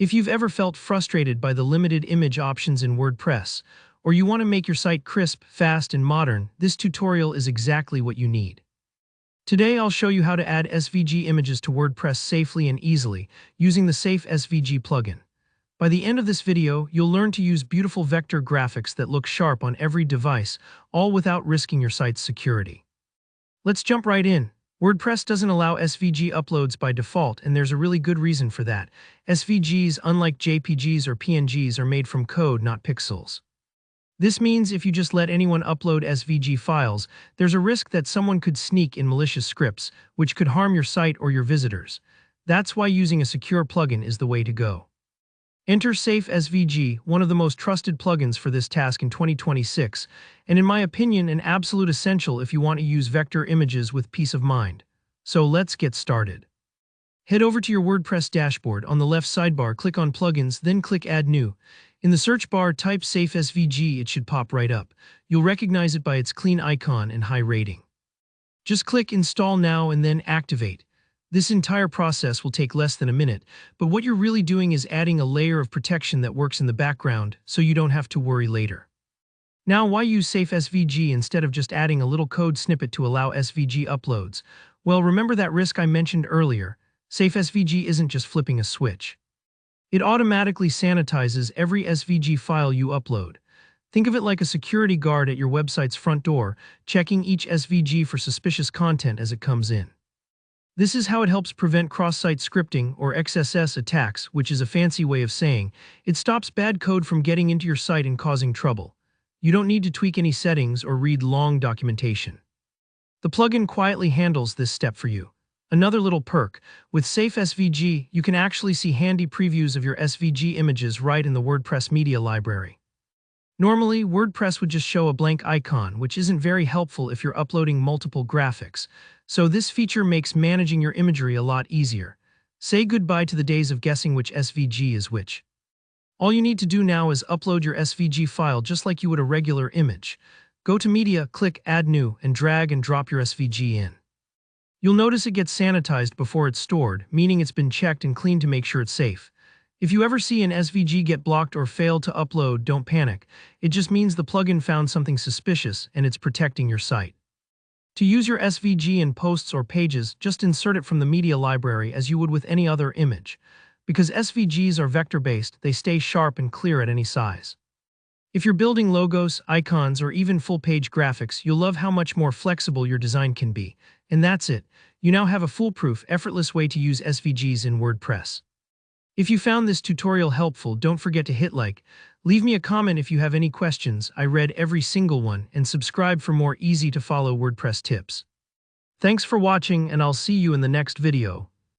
If you've ever felt frustrated by the limited image options in WordPress, or you want to make your site crisp, fast, and modern, this tutorial is exactly what you need. Today I'll show you how to add SVG images to WordPress safely and easily using the Safe SVG plugin. By the end of this video, you'll learn to use beautiful vector graphics that look sharp on every device, all without risking your site's security. Let's jump right in. WordPress doesn't allow SVG uploads by default, and there's a really good reason for that. SVGs, unlike JPGs or PNGs, are made from code, not pixels. This means if you just let anyone upload SVG files, there's a risk that someone could sneak in malicious scripts, which could harm your site or your visitors. That's why using a secure plugin is the way to go. Enter Safe SVG, one of the most trusted plugins for this task in 2026, and in my opinion, an absolute essential if you want to use vector images with peace of mind. So let's get started. Head over to your WordPress dashboard. On the left sidebar, click on Plugins, then click Add New. In the search bar, type Safe SVG. It should pop right up. You'll recognize it by its clean icon and high rating. Just click Install Now and then Activate. This entire process will take less than a minute, but what you're really doing is adding a layer of protection that works in the background, so you don't have to worry later. Now, why use Safe SVG instead of just adding a little code snippet to allow SVG uploads? Well, remember that risk I mentioned earlier. Safe SVG isn't just flipping a switch. It automatically sanitizes every SVG file you upload. Think of it like a security guard at your website's front door, checking each SVG for suspicious content as it comes in. This is how it helps prevent cross-site scripting or XSS attacks, which is a fancy way of saying it stops bad code from getting into your site and causing trouble. You don't need to tweak any settings or read long documentation. The plugin quietly handles this step for you. Another little perk, with Safe SVG, you can actually see handy previews of your SVG images right in the WordPress media library. Normally, WordPress would just show a blank icon, which isn't very helpful if you're uploading multiple graphics. So this feature makes managing your imagery a lot easier. Say goodbye to the days of guessing which SVG is which. All you need to do now is upload your SVG file just like you would a regular image. Go to Media, click Add New, and drag and drop your SVG in. You'll notice it gets sanitized before it's stored, meaning it's been checked and cleaned to make sure it's safe. If you ever see an SVG get blocked or fail to upload, don't panic. It just means the plugin found something suspicious and it's protecting your site. To use your SVG in posts or pages, just insert it from the media library as you would with any other image. Because SVGs are vector-based, they stay sharp and clear at any size. If you're building logos, icons, or even full-page graphics, you'll love how much more flexible your design can be. And that's it. You now have a foolproof, effortless way to use SVGs in WordPress. If you found this tutorial helpful, don't forget to hit like. Leave me a comment if you have any questions. I read every single one, and subscribe for more easy-to-follow WordPress tips. Thanks for watching, and I'll see you in the next video.